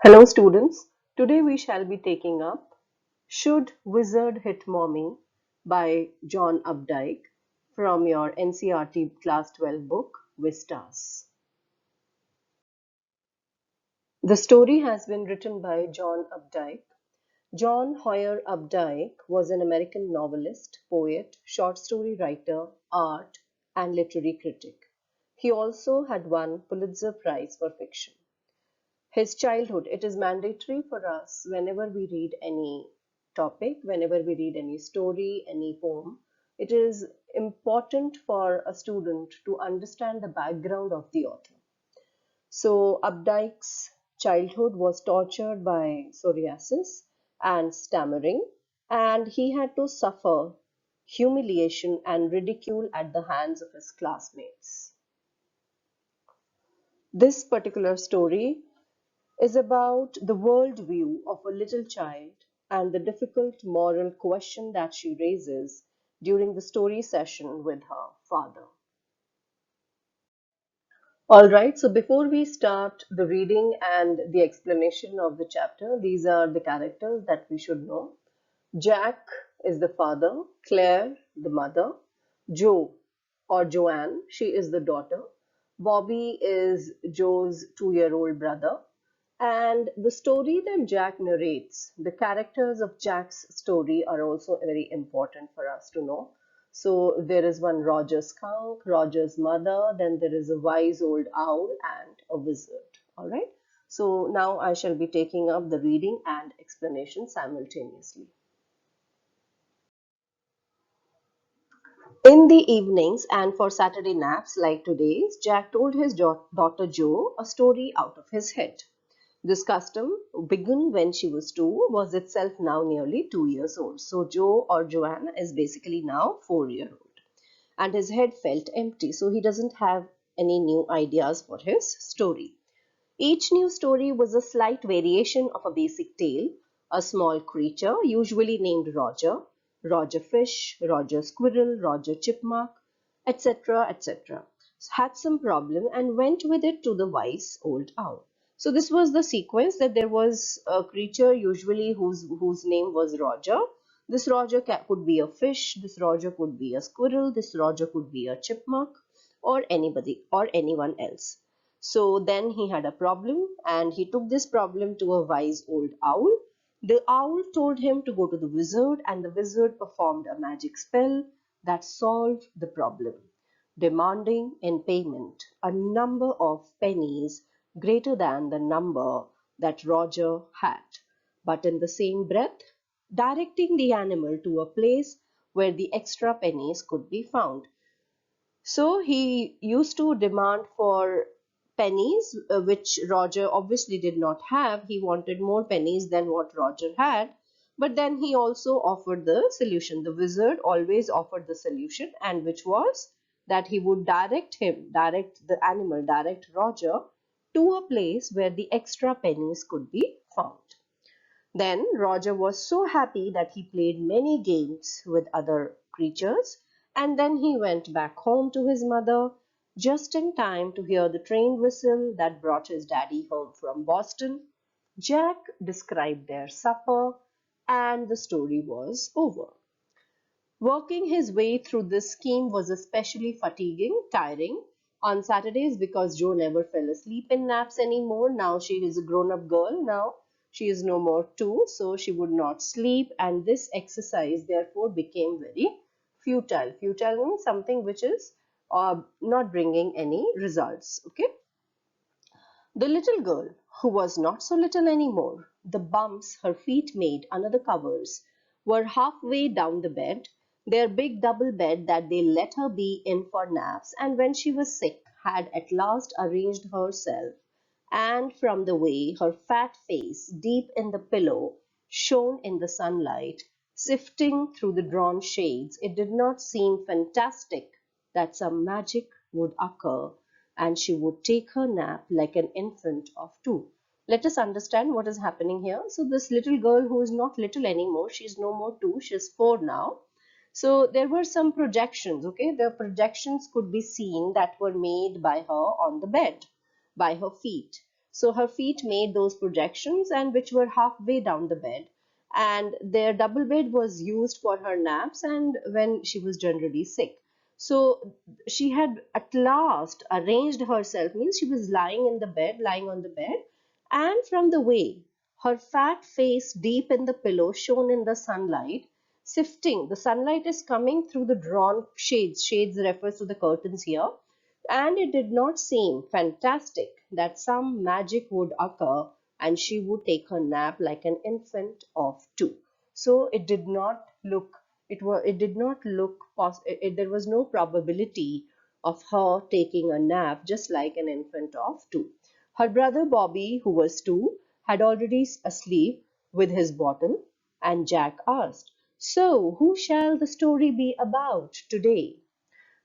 Hello students, today we shall be taking up Should Wizard Hit Mommy by John Updike from your NCERT Class 12 book Vistas. The story has been written by John Updike. John Hoyer Updike was an American novelist, poet, short story writer, art, and literary critic. He also had won Pulitzer Prize for fiction. His childhood, it is mandatory for us whenever we read any topic, whenever we read any story, any poem, it is important for a student to understand the background of the author. So Updike's childhood was tortured by psoriasis and stammering, and he had to suffer humiliation and ridicule at the hands of his classmates. This particular story is about the worldview of a little child and the difficult moral question that she raises during the story session with her father. Alright, so before we start the reading and the explanation of the chapter, these are the characters that we should know. Jack is the father, Claire the mother, Joe or Joanne, she is the daughter, Bobby is Joe's 2-year-old brother, and the story that Jack narrates, the characters of Jack's story are also very important for us to know. So there is one Roger skunk, Roger's mother, then there is a wise old owl and a wizard. All right. So now I shall be taking up the reading and explanation simultaneously. In the evenings and for Saturday naps like today's, Jack told his daughter Jo a story out of his head. This custom, begun when she was 2, was itself now nearly 2 years old. So Joe or Joanne is basically now 4-year-old. And his head felt empty, so he doesn't have any new ideas for his story. Each new story was a slight variation of a basic tale, a small creature, usually named Roger, Roger Fish, Roger Squirrel, Roger Chipmunk, etc., etc., had some problem and went with it to the wise old owl. So this was the sequence that there was a creature usually whose name was Roger. This Roger could be a fish, this Roger could be a squirrel, this Roger could be a chipmunk, or anybody or anyone else. So then he had a problem and he took this problem to a wise old owl. The owl told him to go to the wizard, and the wizard performed a magic spell that solved the problem, demanding in payment a number of pennies greater than the number that Roger had, but in the same breath directing the animal to a place where the extra pennies could be found. So he used to demand for pennies, which Roger obviously did not have. He wanted more pennies than what Roger had. But then he also offered the solution. The wizard always offered the solution, and which was that he would direct the animal, direct Roger to a place where the extra pennies could be found. Then Roger was so happy that he played many games with other creatures, and then he went back home to his mother just in time to hear the train whistle that brought his daddy home from Boston. Jack described their supper, and the story was over. Working his way through this scheme was especially fatiguing, tiring on Saturdays because Jo never fell asleep in naps anymore. Now she is a grown up girl. Now she is no more 2, so she would not sleep, and this exercise therefore became very futile. Futile means something which is not bringing any results. Okay. The little girl, who was not so little anymore, the bumps her feet made under the covers, were halfway down the bed, their big double bed that they let her be in for naps, and when she was sick had at last arranged herself, and from the way her fat face, deep in the pillow, shone in the sunlight, sifting through the drawn shades, it did not seem fantastic that some magic would occur and she would take her nap like an infant of 2. Let us understand what is happening here. So this little girl who is not little anymore, she is no more 2, she is 4 now. So there were some projections, okay? The projections could be seen that were made by her on the bed, by her feet. So her feet made those projections, and which were halfway down the bed. And their double bed was used for her naps and when she was generally sick. So she had at last arranged herself, means she was lying in the bed, lying on the bed, and from the way her fat face deep in the pillow shone in the sunlight, sifting. The sunlight is coming through the drawn shades. Shades refers to the curtains here. And it did not seem fantastic that some magic would occur and she would take her nap like an infant of two. So it did not look, it did not look there was no probability of her taking a nap just like an infant of two. Her brother Bobby, who was two, had already asleep with his bottle, and Jack asked, "So, who shall the story be about today?"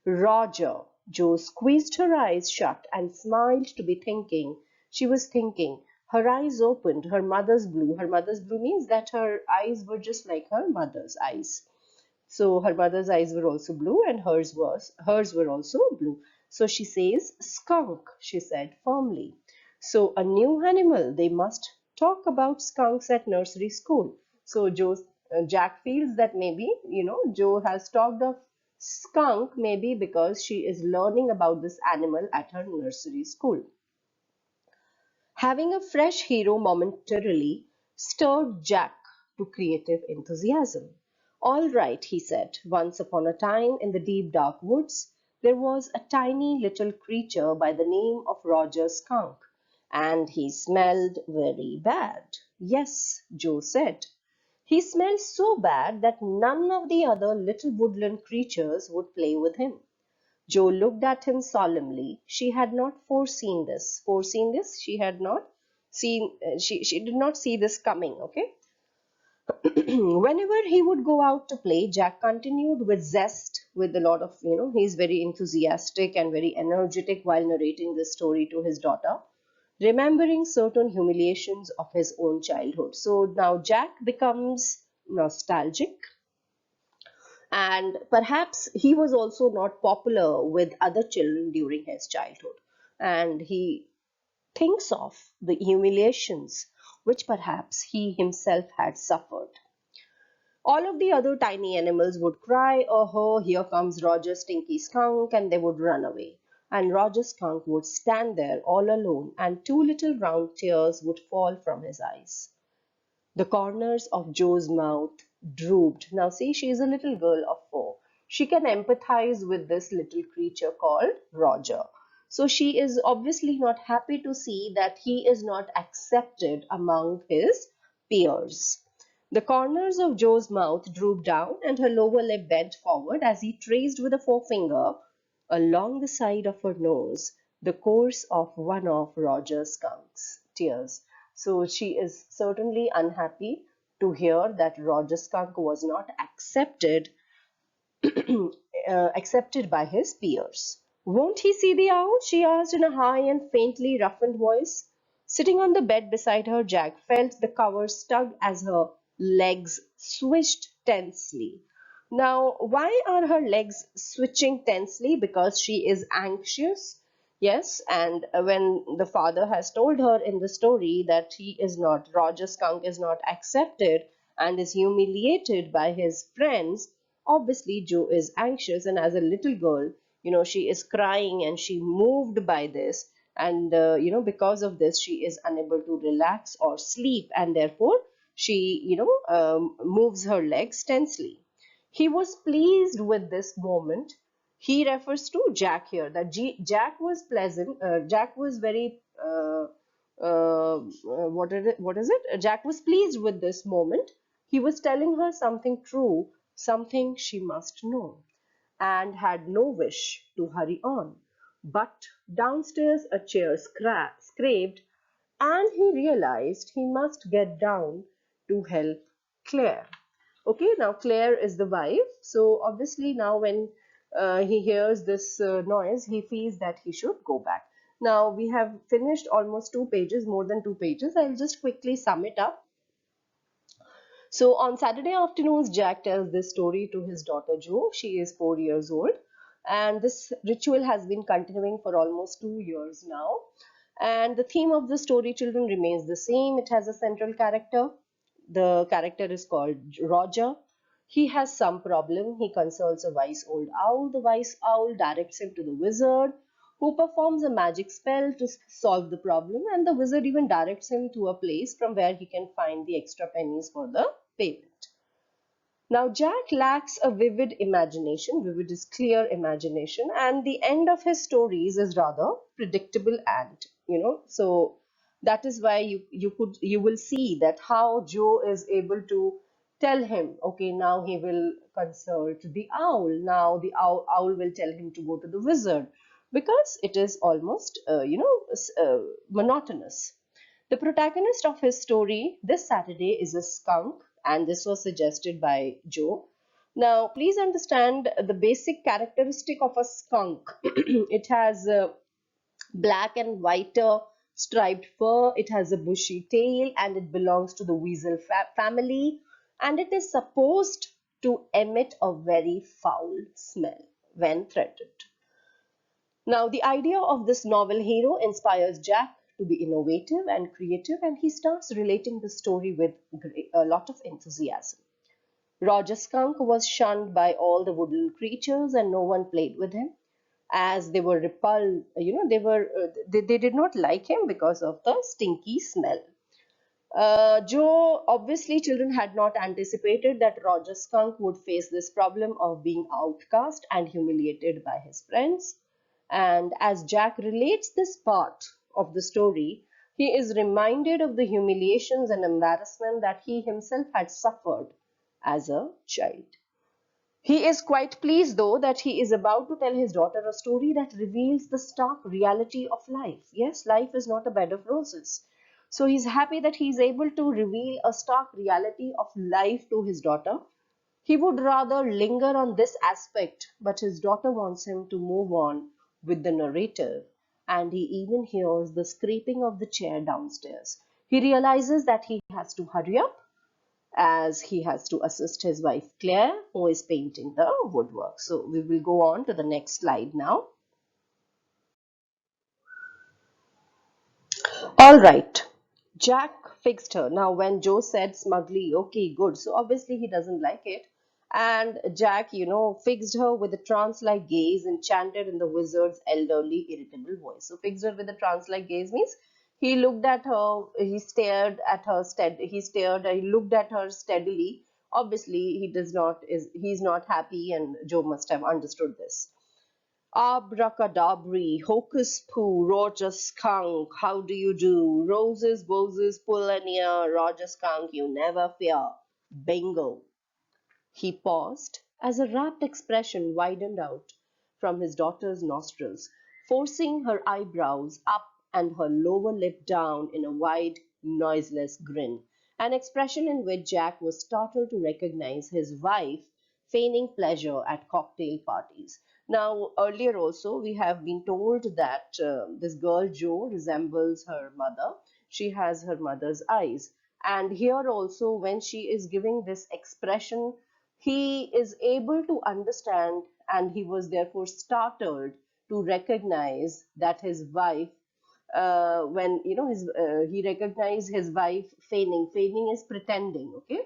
"Roger." Jo squeezed her eyes shut and smiled to be thinking. She was thinking. Her eyes opened, her mother's blue. Her mother's blue means that her eyes were just like her mother's eyes. So her mother's eyes were also blue and hers were also blue. So she says, "Skunk," she said firmly. So a new animal. They must talk about skunks at nursery school. So Jack feels that maybe, Jo has talked of skunk maybe because she is learning about this animal at her nursery school. Having a fresh hero momentarily stirred Jack to creative enthusiasm. "All right," he said. "Once upon a time, in the deep dark woods, there was a tiny little creature by the name of Roger Skunk, and he smelled very bad." "Yes," Joe said. "He smelled so bad that none of the other little woodland creatures would play with him." Jo looked at him solemnly. She had not foreseen this. Foreseen this? She had not seen, she did not see this coming, okay? Whenever he would go out to play, Jack continued with zest, with a lot of, he's very enthusiastic and very energetic while narrating this story to his daughter, remembering certain humiliations of his own childhood. So now Jack becomes nostalgic, and perhaps he was also not popular with other children during his childhood, and he thinks of the humiliations which perhaps he himself had suffered. All of the other tiny animals would cry, "Oh, here comes Roger Stinky Skunk," and they would run away. And Roger Skunk would stand there all alone, and two little round tears would fall from his eyes. The corners of Jo's mouth drooped. Now, see, she is a little girl of 4. She can empathize with this little creature called Roger. So, she is obviously not happy to see that he is not accepted among his peers. The corners of Jo's mouth drooped down and her lower lip bent forward as he traced with a forefinger along the side of her nose the course of one of Roger Skunk's tears. So she is certainly unhappy to hear that Roger Skunk was not accepted by his peers. "Won't he see the owl?" she asked in a high and faintly roughened voice. Sitting on the bed beside her, Jack felt the covers tug as her legs swished tensely. Now, why are her legs switching tensely? Because she is anxious. Yes, and when the father has told her in the story that Roger Skunk is not accepted and is humiliated by his friends, obviously Jo is anxious, and as a little girl, she is crying and she moved by this, and because of this, she is unable to relax or sleep, and therefore she, moves her legs tensely. He was pleased with this moment. He refers to Jack here, that Jack was pleasant. Jack was very what is it? Jack was pleased with this moment. He was telling her something true, something she must know, and had no wish to hurry on. But downstairs a chair scraped, and he realized he must get down to help Claire. Okay, now Claire is the wife. So obviously now when he hears this noise, he feels that he should go back. Now we have finished almost 2 pages, more than 2 pages. I'll just quickly sum it up. So on Saturday afternoons, Jack tells this story to his daughter Jo. She is 4 years old, and this ritual has been continuing for almost 2 years now. And the theme of the story, children, remains the same. It has a central character. The character is called Roger. He has some problem. He consults a wise old owl. The wise owl directs him to the wizard, who performs a magic spell to solve the problem. And the wizard even directs him to a place from where he can find the extra pennies for the payment. Now, Jack lacks a vivid imagination. Vivid is clear imagination, and the end of his stories is rather predictable. And so that is why you will see that how Joe is able to tell him, okay, now he will consult the owl. Now the owl will tell him to go to the wizard, because it is almost monotonous. The protagonist of his story this Saturday is a skunk, and this was suggested by Joe. Now, please understand the basic characteristic of a skunk. It has black and white striped fur, it has a bushy tail, and it belongs to the weasel family, and it is supposed to emit a very foul smell when threatened. Now, the idea of this novel hero inspires Jack to be innovative and creative, and he starts relating the story with a lot of enthusiasm. Roger Skunk was shunned by all the woodland creatures, and no one played with him, as they were repelled. They did not like him because of the stinky smell. Joe, obviously, children had not anticipated that Roger Skunk would face this problem of being outcast and humiliated by his friends. And as Jack relates this part of the story, he is reminded of the humiliations and embarrassment that he himself had suffered as a child. He is quite pleased, though, that he is about to tell his daughter a story that reveals the stark reality of life. Yes, life is not a bed of roses. So he's happy that he is able to reveal a stark reality of life to his daughter. He would rather linger on this aspect, but his daughter wants him to move on with the narrative, and he even hears the scraping of the chair downstairs. He realizes that he has to hurry up, as he has to assist his wife Claire, who is painting the woodwork. So we will go on to the next slide now. All right. Jack fixed her. Now, when Joe said smugly, okay, good. So obviously he doesn't like it. And Jack, fixed her with a trance-like gaze, enchanted in the wizard's elderly, irritable voice. So fixed her with a trance-like gaze means he looked at her, he stared at her he looked at her steadily. Obviously, he's not happy, and Joe must have understood this. Abracadabra, hocus poo, Roger Skunk, how do you do? Roses, roses, pull an ear, Roger Skunk, you never fear. Bingo. He paused as a rapt expression widened out from his daughter's nostrils, forcing her eyebrows up and her lower lip down in a wide, noiseless grin, an expression in which Jack was startled to recognize his wife feigning pleasure at cocktail parties. Now, earlier also, we have been told that this girl Jo resembles her mother. She has her mother's eyes. And here also, when she is giving this expression, he is able to understand, and he was therefore startled to recognize that his wife, when he recognized his wife feigning is pretending, okay,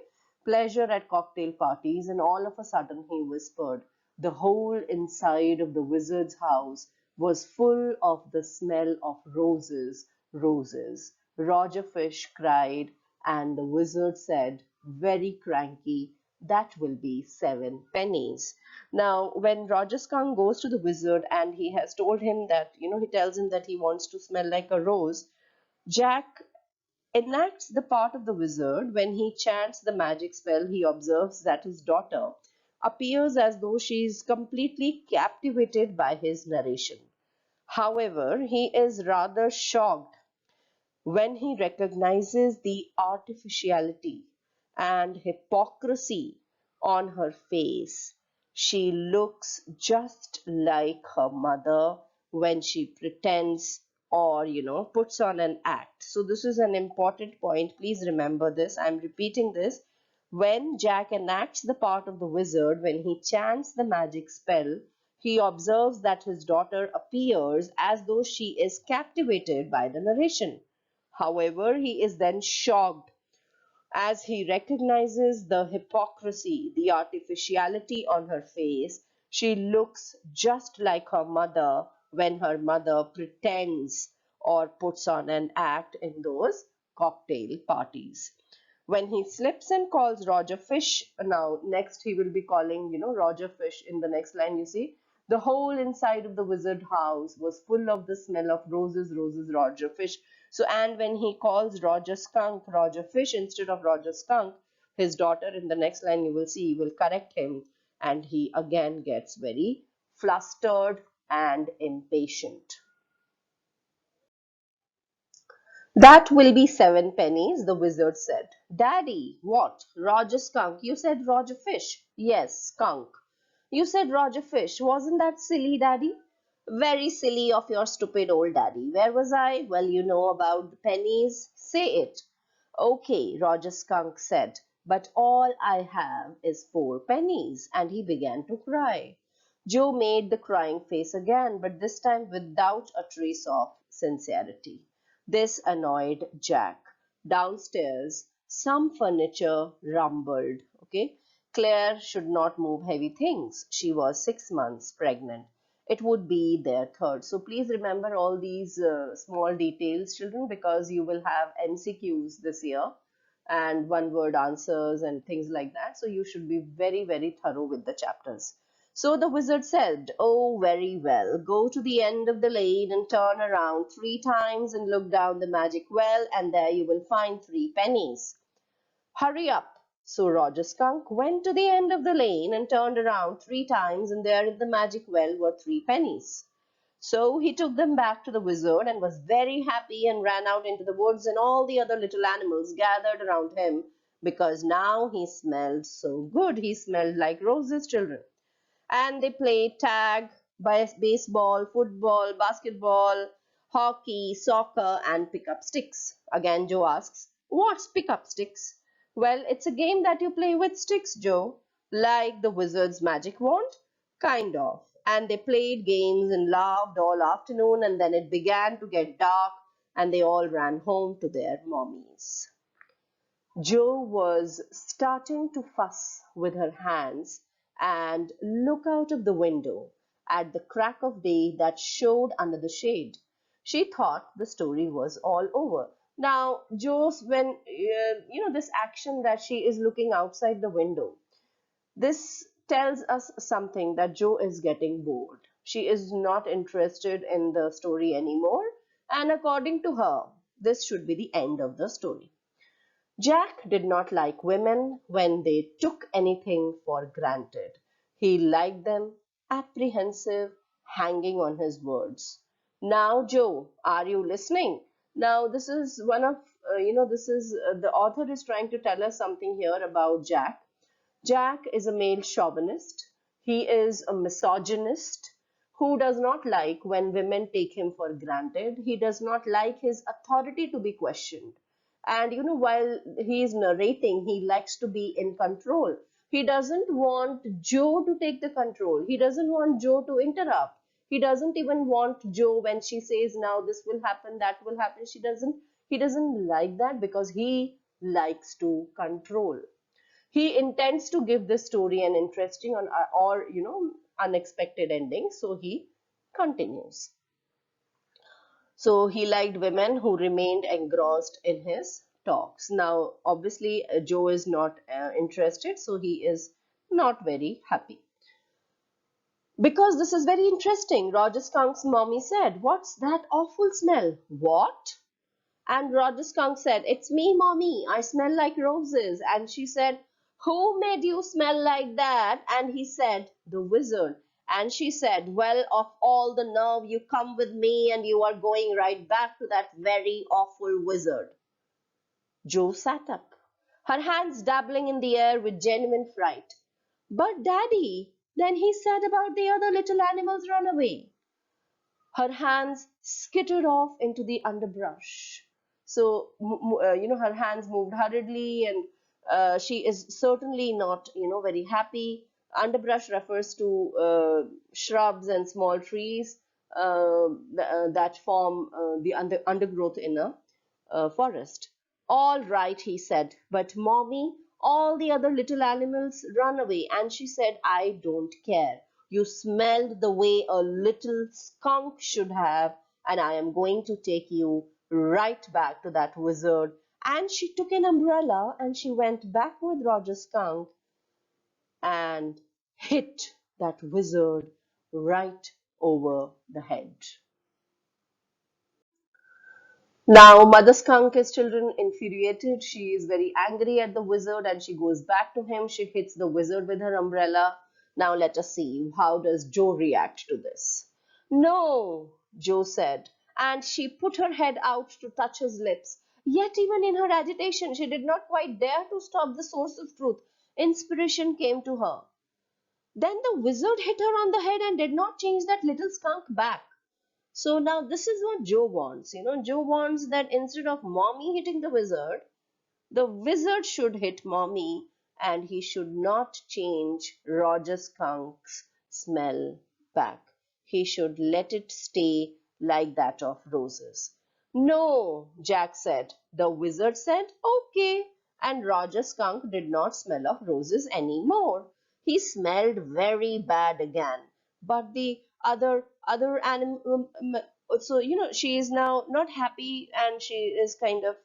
pleasure at cocktail parties, and all of a sudden he whispered, the whole inside of the wizard's house was full of the smell of roses, roses. Roger Fish cried, and the wizard said, very cranky, that will be 7 pennies. Now, when Roger Skunk goes to the wizard and he has told him that, he tells him that he wants to smell like a rose, Jack enacts the part of the wizard. When he chants the magic spell, he observes that his daughter appears as though she is completely captivated by his narration. However, he is rather shocked when he recognizes the artificiality and hypocrisy on her face. She looks just like her mother when she pretends or puts on an act. So this is an important point. Please remember this. I'm repeating this. When Jack enacts the part of the wizard, when he chants the magic spell, He observes that his daughter appears as though she is captivated by the narration. However, he is then shocked as he recognizes the hypocrisy, the artificiality on her face. She looks just like her mother when her mother pretends or puts on an act in those cocktail parties. When he slips and calls Roger Fish, now next he will be calling, Roger Fish in the next line, you see. The whole inside of the wizard house was full of the smell of roses, roses, Roger Fish. So, and when he calls Roger Skunk, Roger Fish instead of Roger Skunk, his daughter in the next line you will see will correct him, and he again gets very flustered and impatient. That will be 7 pennies, the wizard said. Daddy, what? Roger Skunk. You said Roger Fish. Yes, Skunk. You said Roger Fish. Wasn't that silly, Daddy? Very silly of your stupid old daddy. Where was I? Well, you know about the pennies. Say it. Okay, Roger Skunk said, but all I have is 4 pennies. And he began to cry. Joe made the crying face again, but this time without a trace of sincerity. This annoyed Jack. Downstairs, some furniture rumbled. Okay, Claire should not move heavy things. She was 6 months pregnant. It would be their third. So please remember all these small details, children, because you will have MCQs this year and one word answers and things like that. So you should be very, very thorough with the chapters. So the wizard said, oh, very well. Go to the end of the lane and turn around 3 times and look down the magic well, and there you will find 3 pennies. Hurry up. So Roger Skunk went to the end of the lane and turned around 3 times, and there in the magic well were 3 pennies. So he took them back to the wizard and was very happy and ran out into the woods, and all the other little animals gathered around him because now he smelled so good. He smelled like roses, children. And they played tag, baseball, football, basketball, hockey, soccer, and pick up sticks. Again, Joe asks, what's pick up sticks? Well, it's a game that you play with sticks, Joe. Like the wizard's magic wand? Kind of. And they played games and laughed all afternoon, and then it began to get dark, and they all ran home to their mommies. Jo was starting to fuss with her hands and look out of the window at the crack of day that showed under the shade. She thought the story was all over. Now, Jo's when this action that she is looking outside the window, this tells us something that Jo is getting bored. She is not interested in the story anymore, and according to her, this should be the end of the story. Jack did not like women when they took anything for granted. He liked them apprehensive, hanging on his words. Now, Joe, are you listening? Now, this is one of, this is the author is trying to tell us something here about Jack. Jack is a male chauvinist. He is a misogynist who does not like when women take him for granted. He does not like his authority to be questioned. And while he is narrating, he likes to be in control. He doesn't want Joe to take the control. He doesn't want Joe to interrupt. He doesn't even want Joe when she says, now this will happen, that will happen. He doesn't like that because he likes to control. He intends to give this story an interesting or unexpected ending, so he continues. So he liked women who remained engrossed in his talks. Now obviously Joe is not interested, so he is not very happy. Because this is very interesting, Roger Skunk's mommy said, what's that awful smell? What? And Roger Skunk said, it's me, Mommy. I smell like roses. And she said, who made you smell like that? And he said, the wizard. And she said, well, of all the nerve, you come with me and you are going right back to that very awful wizard. Jo sat up, her hands dabbling in the air with genuine fright. But, Daddy, then he said about the other little animals run away. Her hands skittered off into the underbrush. So, her hands moved hurriedly, and she is certainly not, very happy. Underbrush refers to shrubs and small trees that form the undergrowth in a forest. All right, he said, but mommy, all the other little animals run away. And she said, I don't care. You smelled the way a little skunk should have, and I am going to take you right back to that wizard. And she took an umbrella and she went back with Roger Skunk and hit that wizard right over the head. Now, Mother Skunk is children infuriated. She is very angry at the wizard and she goes back to him. She hits the wizard with her umbrella. Now, let us see, how does Joe react to this? No, Joe said, and she put her head out to touch his lips. Yet, even in her agitation, she did not quite dare to stop the source of truth. Inspiration came to her. Then the wizard hit her on the head and did not change that little skunk back. So now this is what Joe wants. Joe wants that instead of mommy hitting the wizard should hit mommy and he should not change Roger Skunk's smell back. He should let it stay like that of roses. No, Jack said. The wizard said, okay. And Roger Skunk did not smell of roses anymore. He smelled very bad again. But the other animal, so she is now not happy and she is kind of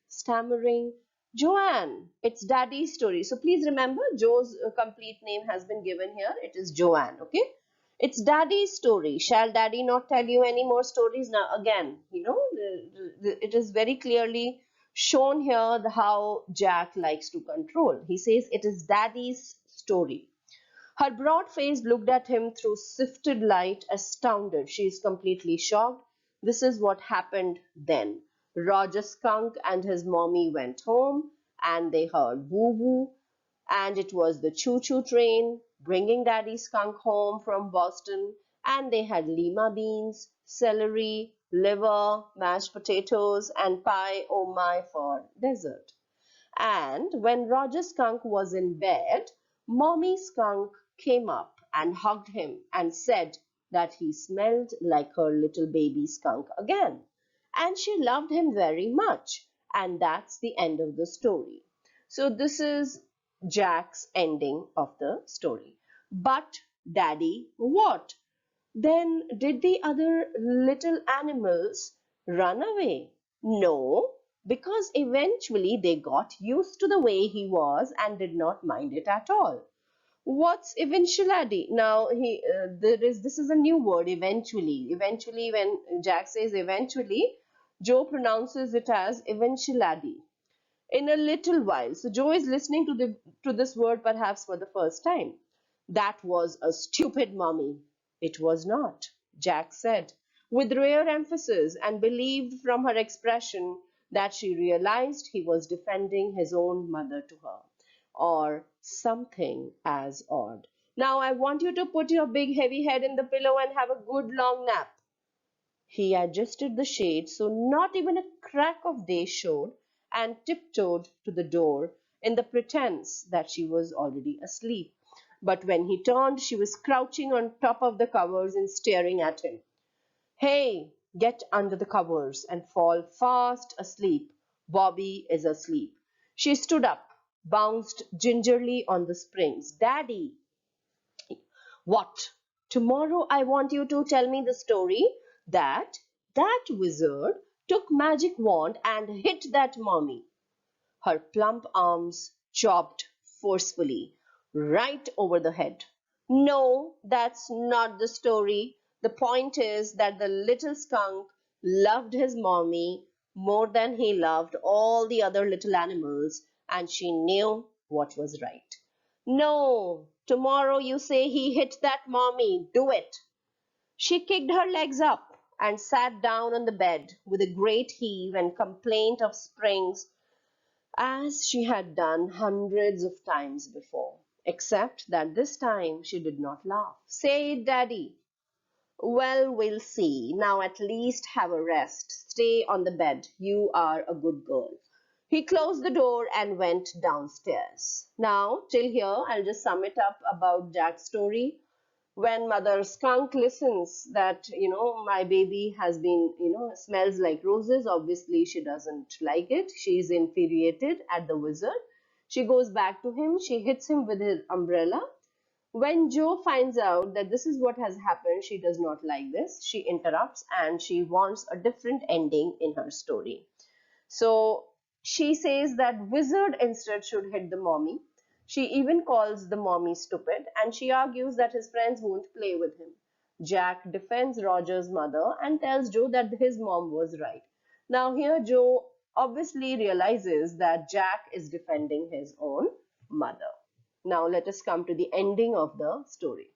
stammering. Joanne, it's Daddy's story. So please remember, Joe's complete name has been given here. It is Joanne, okay? It's Daddy's story. Shall Daddy not tell you any more stories? Now, again, it is very clearly shown here how Jack likes to control. He says it is Daddy's story. Her broad face looked at him through sifted light, astounded. She is completely shocked. This is what happened then. Roger Skunk and his mommy went home and they heard woo woo, and it was the choo choo train bringing Daddy Skunk home from Boston, and they had lima beans, celery, liver, mashed potatoes, and pie, oh my, for dessert. And when Roger Skunk was in bed, Mommy Skunk came up and hugged him and said that he smelled like her little baby skunk again. And she loved him very much. And that's the end of the story. So this is Jack's ending of the story. But Daddy, what? Then did the other little animals run away? No, because eventually they got used to the way he was and did not mind it at all. What's eventuality? Now this is a new word, eventually. Eventually, when Jack says eventually, Joe pronounces it as eventuality. In a little while. So Joe is listening to this word perhaps for the first time. That was a stupid mommy. It was not, Jack said, with rare emphasis, and believed from her expression that she realized he was defending his own mother to her, or something as odd. Now I want you to put your big heavy head in the pillow and have a good long nap. He adjusted the shades so not even a crack of day showed, and tiptoed to the door in the pretense that she was already asleep. But when he turned, she was crouching on top of the covers and staring at him. Hey, get under the covers and fall fast asleep. Bobby is asleep. She stood up, bounced gingerly on the springs. Daddy, what? Tomorrow I want you to tell me the story that that wizard took magic wand and hit that mommy. Her plump arms chopped forcefully right over the head. No, that's not the story. The point is that the little skunk loved his mommy more than he loved all the other little animals, and she knew what was right. No, tomorrow you say he hit that mommy. Do it. She kicked her legs up and sat down on the bed with a great heave and complaint of springs, as she had done hundreds of times before, except that this time she did not laugh. Say it, Daddy. Well, we'll see. Now at least have a rest. Stay on the bed. You are a good girl. He closed the door and went downstairs. Now, till here, I'll just sum it up about Jack's story. When Mother Skunk listens that, my baby has been, smells like roses, obviously she doesn't like it. She's infuriated at the wizard. She goes back to him. She hits him with her umbrella. When Joe finds out that this is what has happened, she does not like this. She interrupts and she wants a different ending in her story. So she says that wizard instead should hit the mommy. She even calls the mommy stupid and she argues that his friends won't play with him. Jack defends Roger's mother and tells Joe that his mom was right. Now here Joe obviously realizes that Jack is defending his own mother. Now let us come to the ending of the story.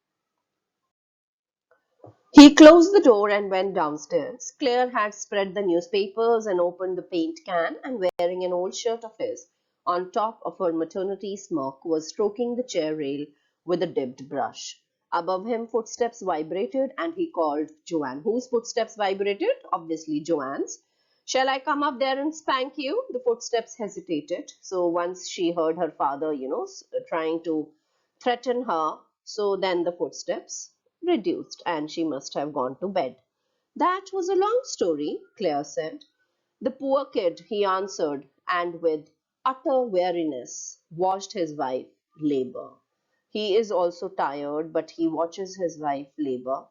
He closed the door and went downstairs. Claire had spread the newspapers and opened the paint can, and wearing an old shirt of his, on top of her maternity smock, was stroking the chair rail with a dipped brush. Above him, footsteps vibrated, and he called Joanne. Whose footsteps vibrated? Obviously, Joanne's. Shall I come up there and spank you? The footsteps hesitated. So once she heard her father, trying to threaten her, so then the footsteps reduced and she must have gone to bed. That was a long story, Claire said. The poor kid, he answered, and with utter weariness watched his wife labor. He is also tired, but he watches his wife labor.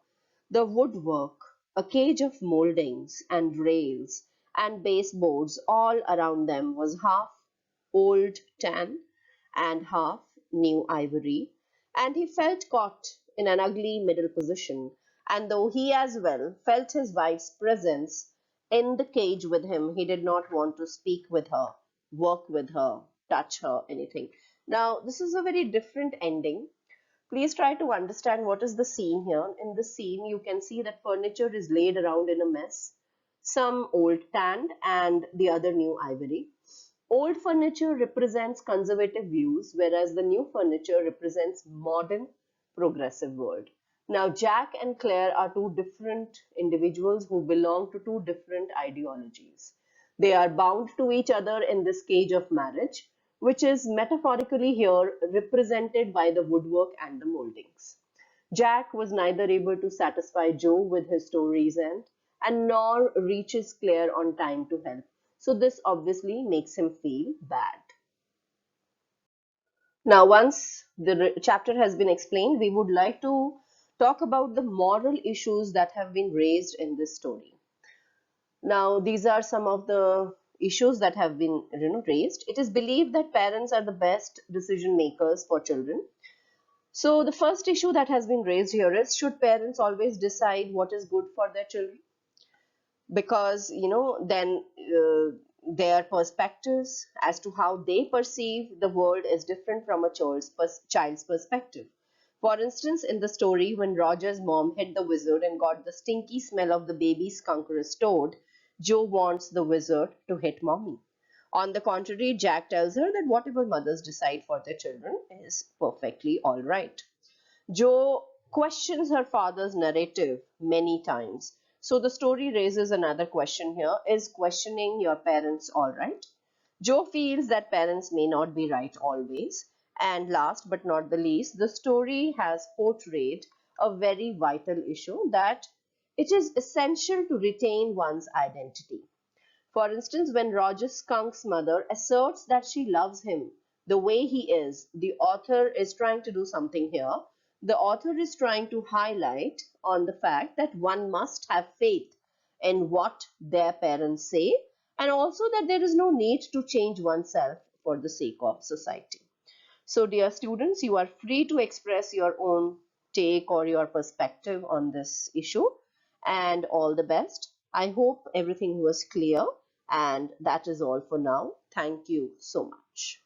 The woodwork, a cage of moldings and rails and baseboards all around them was half old tan and half new ivory, and he felt caught in an ugly middle position. And though he as well felt his wife's presence in the cage with him, he did not want to speak with her, work with her, touch her, anything. Now, this is a very different ending. Please try to understand what is the scene here. In the scene, you can see that furniture is laid around in a mess, some old tanned and the other new ivory. Old furniture represents conservative views, whereas the new furniture represents modern, progressive world. Now, Jack and Claire are two different individuals who belong to two different ideologies. They are bound to each other in this cage of marriage, which is metaphorically here represented by the woodwork and the moldings. Jack was neither able to satisfy Joe with his story's end and nor reaches Claire on time to help. So this obviously makes him feel bad. Now, once the chapter has been explained, we would like to talk about the moral issues that have been raised in this story. Now, these are some of the issues that have been raised. It is believed that parents are the best decision makers for children. So the first issue that has been raised here is, should parents always decide what is good for their children? Because then their perspectives as to how they perceive the world is different from a child's perspective. For instance, in the story, when Roger's mom hit the wizard and got the stinky smell of the baby skunk restored, Joe wants the wizard to hit mommy. On the contrary, Jack tells her that whatever mothers decide for their children is perfectly all right. Jo questions her father's narrative many times. So the story raises another question here. Is questioning your parents all right? Jo feels that parents may not be right always. And last but not the least, the story has portrayed a very vital issue, that it is essential to retain one's identity. For instance, when Roger Skunk's mother asserts that she loves him the way he is, the author is trying to do something here. The author is trying to highlight on the fact that one must have faith in what their parents say, and also that there is no need to change oneself for the sake of society. So, dear students, you are free to express your own take or your perspective on this issue, and all the best. I hope everything was clear, and that is all for now. Thank you so much.